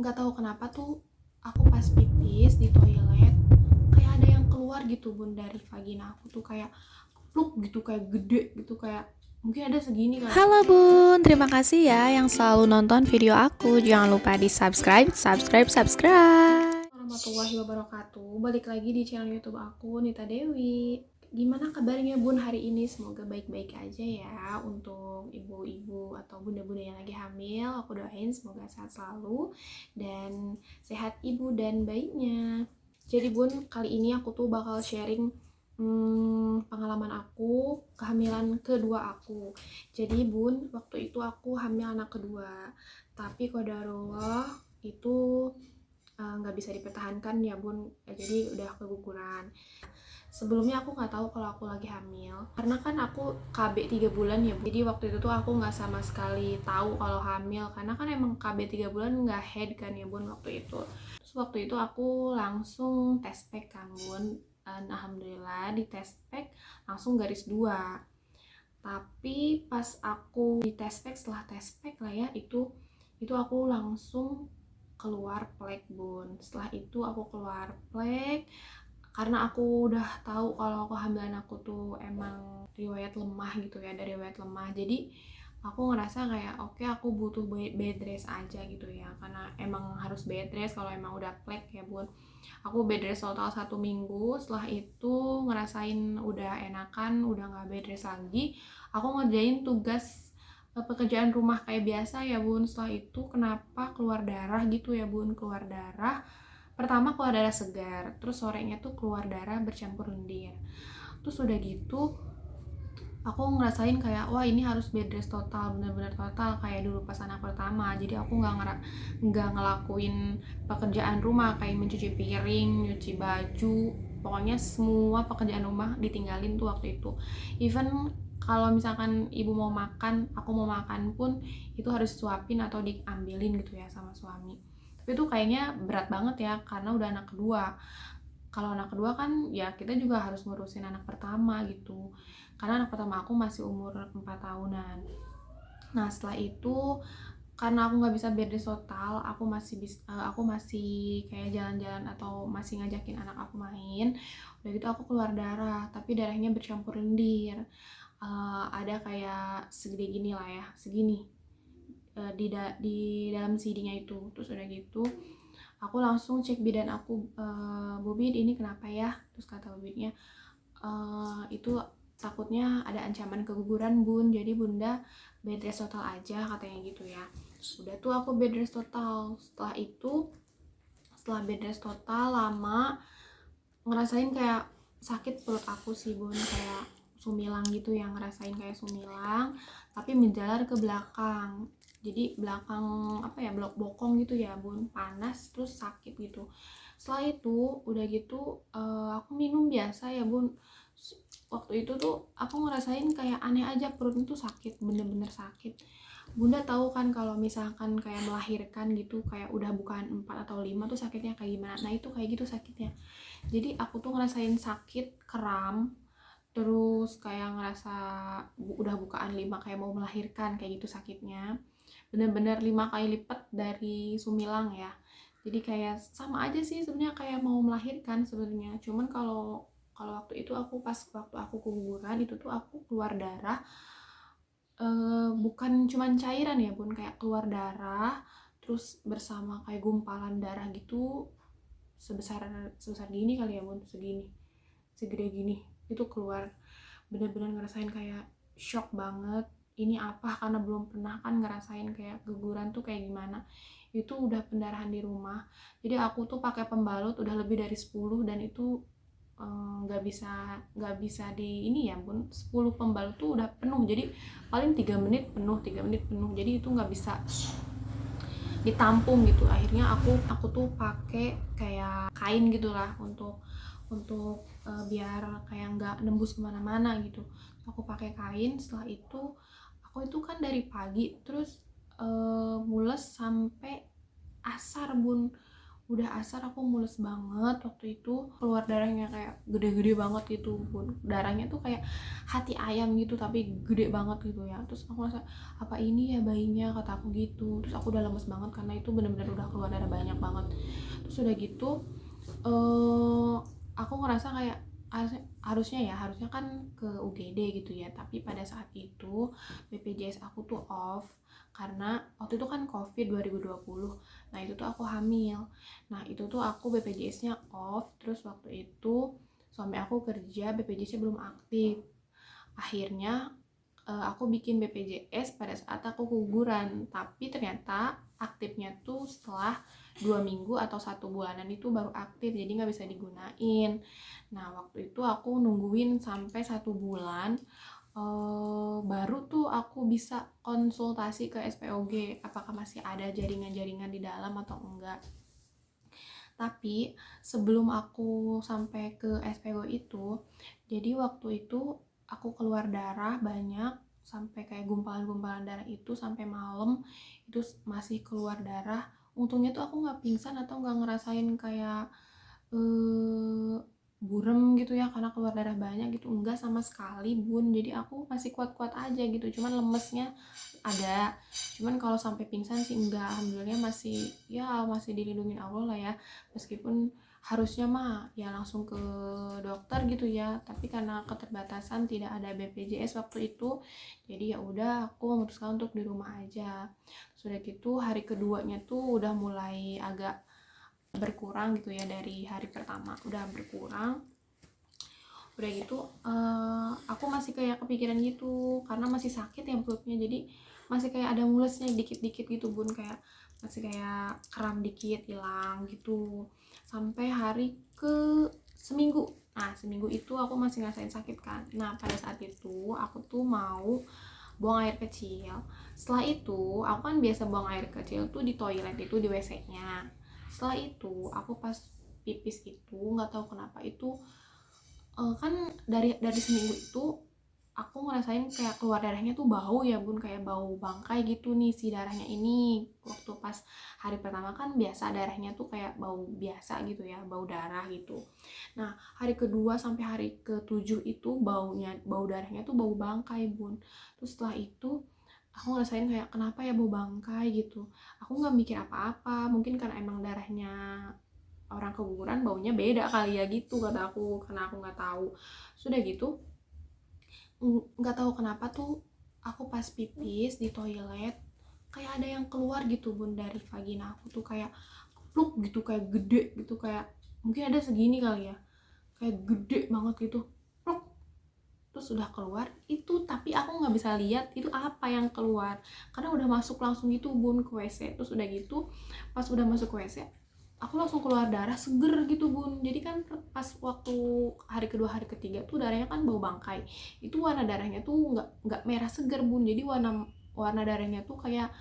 nggak tahu kenapa tuh aku pas pipis di toilet kayak ada yang keluar gitu bun dari vagina aku tuh, kayak pluk gitu, kayak gede gitu, kayak mungkin ada segini kali. Halo Bun, terima kasih ya yang selalu nonton video aku. Jangan lupa di subscribe. Warahmatullahi wabarakatuh. Balik lagi di channel YouTube aku, Nita Dewi. Gimana kabarnya bun hari ini? Semoga baik-baik aja ya untuk ibu-ibu atau bunda-bunda yang lagi hamil. Aku doain semoga sehat selalu dan sehat ibu dan bayinya. Jadi bun, kali ini aku tuh bakal sharing pengalaman aku kehamilan kedua aku. Jadi bun, waktu itu aku hamil anak kedua, tapi qadarullah itu nggak bisa dipertahankan ya bun, jadi udah keguguran. Sebelumnya aku nggak tahu kalau aku lagi hamil karena kan aku KB 3 bulan ya bun. Jadi waktu itu tuh aku nggak sama sekali tahu kalau hamil karena kan emang KB 3 bulan nggak head kan ya bun waktu itu. Terus waktu itu aku langsung tes pack kan bun, dan alhamdulillah di tes pack langsung garis 2. Tapi pas aku di tes pack, setelah tes pack lah ya, itu aku langsung keluar plek bun. Setelah itu aku keluar plek karena aku udah tahu kalau kehamilan aku tuh emang riwayat lemah gitu ya, dari riwayat lemah. Jadi aku ngerasa kayak oke, aku butuh bed rest aja gitu ya, karena emang harus bed rest kalau emang udah plek ya bun. Aku bed rest total 1 minggu. Setelah itu ngerasain udah enakan, udah nggak bed rest lagi, aku ngerjain tugas pekerjaan rumah kayak biasa ya bun. Setelah itu kenapa keluar darah gitu ya bun, keluar darah. Pertama keluar darah segar, terus sorenya tuh keluar darah bercampur lendir. Terus udah gitu aku ngerasain kayak wah ini harus bed rest total, bener-bener total kayak dulu pas anak pertama. Jadi aku nggak ngelakuin pekerjaan rumah kayak mencuci piring, nyuci baju, pokoknya semua pekerjaan rumah ditinggalin tuh waktu itu. Even kalau misalkan ibu mau makan, aku mau makan pun itu harus suapin atau diambilin gitu ya sama suami. Tapi itu kayaknya berat banget ya karena udah anak kedua. Kalau anak kedua kan ya kita juga harus ngurusin anak pertama gitu, karena anak pertama aku masih umur 4 tahunan. Nah setelah itu karena aku nggak bisa bed rest total, aku masih kayak jalan-jalan atau masih ngajakin anak aku main. Udah gitu aku keluar darah, tapi darahnya bercampur lendir. Ada kayak segede gini lah ya, segini, di dalam CD-nya itu. Terus udah gitu aku langsung cek bidan aku, "Bu Bid, ini kenapa ya?" Terus kata Bu Bidnya, itu takutnya ada ancaman keguguran bun, jadi bunda bed rest total aja," katanya gitu ya. Udah tuh aku bed rest total. Setelah bed rest total lama, ngerasain kayak sakit perut aku sih bun, kayak sumilang gitu ya, ngerasain kayak sumilang tapi menjalar ke belakang. Jadi belakang apa ya, blok bokong gitu ya bun, panas terus sakit gitu. Setelah itu udah gitu aku minum biasa ya bun. Waktu itu tuh aku ngerasain kayak aneh aja, perut itu sakit, bener-bener sakit. Bunda tahu kan kalau misalkan kayak melahirkan gitu, kayak udah bukan 4 atau 5 tuh sakitnya kayak gimana. Nah itu kayak gitu sakitnya. Jadi aku tuh ngerasain sakit kram, terus kayak ngerasa udah bukaan 5 kayak mau melahirkan kayak gitu sakitnya. Bener-bener 5 kali lipat dari sumilang ya. Jadi kayak sama aja sih sebenarnya kayak mau melahirkan sebenarnya. Cuman kalau kalau waktu itu waktu aku keguguran itu tuh aku keluar darah, bukan cuman cairan ya bun, kayak keluar darah terus bersama kayak gumpalan darah gitu, sebesar sebesar gini kali ya bun, segede gini itu keluar. Bener-bener ngerasain kayak shock banget, ini apa, karena belum pernah kan ngerasain kayak guguran tuh kayak gimana. Itu udah pendarahan di rumah, jadi aku tuh pakai pembalut udah lebih dari 10 dan itu nggak bisa di ini ya bun, 10 pembalut tuh udah penuh, jadi paling 3 menit penuh, 3 menit penuh, jadi itu nggak bisa ditampung gitu. Akhirnya aku tuh pakai kayak kain gitulah untuk biar kayak nggak nembus kemana-mana gitu. Aku pakai kain. Setelah itu aku itu kan dari pagi terus mules sampai asar bun. Udah asar aku mules banget waktu itu, keluar darahnya kayak gede-gede banget gitu bun, darahnya tuh kayak hati ayam gitu tapi gede banget gitu ya. Terus aku rasa apa ini ya bayinya, kata aku gitu. Terus aku udah lemes banget karena itu bener-bener udah keluar darah banyak banget. Terus udah gitu eh aku ngerasa kayak harusnya kan ke UGD gitu ya, tapi pada saat itu BPJS aku tuh off karena waktu itu kan COVID 2020. Nah itu tuh aku hamil. Nah itu tuh aku BPJS-nya off. Terus waktu itu suami aku kerja, BPJS-nya belum aktif. Akhirnya aku bikin BPJS pada saat aku keguguran, tapi ternyata aktifnya tuh setelah 2 minggu atau 1 bulanan itu baru aktif, jadi nggak bisa digunain. Nah waktu itu aku nungguin sampai 1 bulan, baru tuh aku bisa konsultasi ke SPOG apakah masih ada jaringan-jaringan di dalam atau enggak. Tapi sebelum aku sampai ke SPO itu, jadi waktu itu aku keluar darah banyak sampai kayak gumpalan-gumpalan darah itu sampai malam itu masih keluar darah. Untungnya tuh aku nggak pingsan atau nggak ngerasain kayak eh, burem gitu ya karena keluar darah banyak gitu, enggak sama sekali bun. Jadi aku masih kuat-kuat aja gitu, cuman lemesnya ada. Cuman kalau sampai pingsan sih enggak, alhamdulillah masih ya masih dilindungin Allah lah ya. Meskipun harusnya mah ya langsung ke dokter gitu ya, tapi karena keterbatasan tidak ada BPJS waktu itu, jadi ya udah aku memutuskan untuk di rumah aja. Sudah gitu hari keduanya tuh udah mulai agak berkurang gitu ya, dari hari pertama udah berkurang. Udah gitu aku masih kayak kepikiran gitu karena masih sakit ya perutnya, jadi masih kayak ada mulesnya dikit-dikit gitu bun, kayak masih kayak kram dikit hilang gitu sampai hari ke seminggu. Nah seminggu itu aku masih ngerasain sakit kan. Nah pada saat itu aku tuh mau buang air kecil. Setelah itu aku kan biasa buang air kecil tuh di toilet itu, di WC nya. Setelah itu aku pas pipis itu nggak tahu kenapa itu kan dari seminggu itu aku ngerasain kayak keluar darahnya tuh bau ya bun, kayak bau bangkai gitu nih si darahnya ini. Waktu pas hari pertama kan biasa darahnya tuh kayak bau biasa gitu ya, bau darah gitu. Nah hari kedua sampai hari ke-7 itu bau darahnya tuh bau bangkai bun. Terus setelah itu aku ngerasain kayak kenapa ya bau bangkai gitu. Aku nggak mikir apa-apa, mungkin karena emang darahnya orang keguguran baunya beda kali ya gitu kata aku, karena aku nggak tahu. Sudah gitu nggak tahu kenapa tuh aku pas pipis di toilet kayak ada yang keluar gitu bun dari vagina aku tuh, kayak pluk gitu, kayak gede gitu, kayak mungkin ada segini kali ya, kayak gede banget gitu, pluk. Terus udah keluar itu, tapi aku nggak bisa lihat itu apa yang keluar karena udah masuk langsung gitu bun ke WC. Terus udah gitu pas udah masuk ke WC aku langsung keluar darah seger gitu bun. Jadi kan pas waktu hari kedua hari ketiga tuh darahnya kan bau bangkai, itu warna darahnya tuh nggak merah seger bun, jadi warna warna darahnya tuh kayak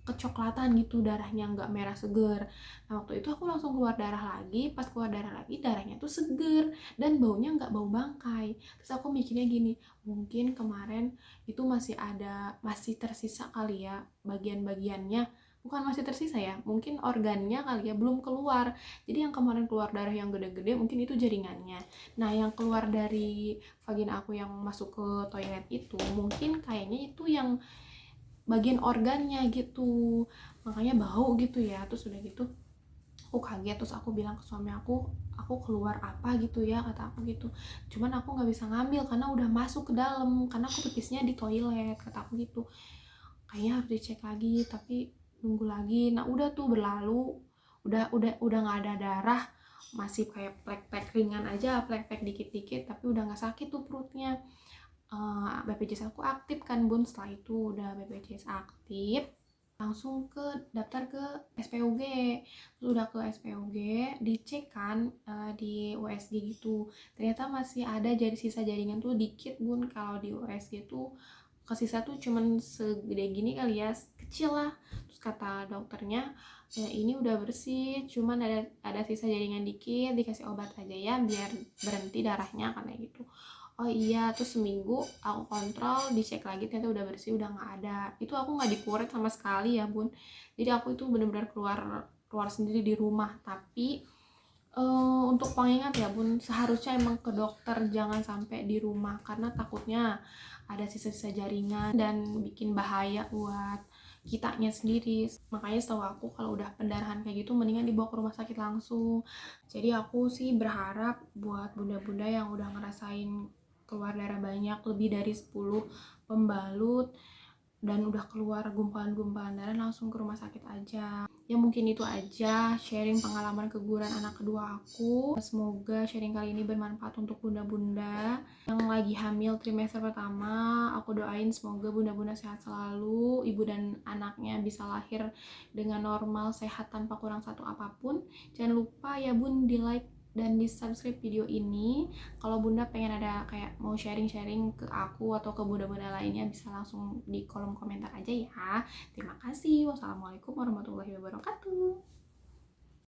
kecoklatan gitu, darahnya nggak merah seger. Nah waktu itu aku langsung keluar darah lagi, pas keluar darah lagi darahnya tuh seger dan baunya nggak bau bangkai. Terus aku mikirnya gini, mungkin kemarin itu masih tersisa kali ya bagian-bagiannya, bukan masih tersisa ya, mungkin organnya kali ya belum keluar. Jadi yang kemarin keluar darah yang gede-gede mungkin itu jaringannya. Nah yang keluar dari vagina aku yang masuk ke toilet itu mungkin kayaknya itu yang bagian organnya gitu, makanya bau gitu ya. Terus udah gitu aku kaget, terus aku bilang ke suami aku keluar apa gitu ya, kata aku gitu. Cuman aku nggak bisa ngambil karena udah masuk ke dalam, karena aku pipisnya di toilet, kata aku gitu. Kayaknya harus dicek lagi, tapi nunggu lagi. Nah udah tuh berlalu, udah nggak ada darah, masih kayak plek-plek ringan aja, plek-plek dikit-dikit, tapi udah nggak sakit tuh perutnya. BPJS aku aktif kan bun. Setelah itu udah BPJS aktif, langsung daftar ke SPOG. Terus udah ke SPOG dicek kan di USG gitu, ternyata masih ada jadi sisa jaringan tuh dikit bun. Kalau di USG tuh kesisa tuh cuman segede gini kali ya, kecil lah. Terus kata dokternya ya ini udah bersih, cuman ada sisa jaringan dikit, dikasih obat aja ya biar berhenti darahnya karena gitu. Oh iya, terus seminggu aku kontrol, dicek lagi ternyata udah bersih, udah nggak ada. Itu aku nggak dikuret sama sekali ya bun. Jadi aku itu benar-benar keluar keluar sendiri di rumah. Tapi untuk pengingat ya bun, seharusnya emang ke dokter, jangan sampai di rumah karena takutnya ada sisa-sisa jaringan dan bikin bahaya buat kitanya sendiri. Makanya setahu aku kalau udah pendarahan kayak gitu mendingan dibawa ke rumah sakit langsung. Jadi aku sih berharap buat bunda-bunda yang udah ngerasain keluar darah banyak lebih dari 10 pembalut dan udah keluar gumpalan-gumpalan darah, langsung ke rumah sakit aja. Ya mungkin itu aja sharing pengalaman keguguran anak kedua aku. Semoga sharing kali ini bermanfaat untuk bunda-bunda yang lagi hamil trimester pertama. Aku doain semoga bunda-bunda sehat selalu, ibu dan anaknya bisa lahir dengan normal, sehat tanpa kurang satu apapun. Jangan lupa ya bun, di like dan di subscribe video ini. Kalau bunda pengen ada kayak mau sharing-sharing ke aku atau ke bunda-bunda lainnya, bisa langsung di kolom komentar aja ya. Terima kasih. Wassalamualaikum warahmatullahi wabarakatuh.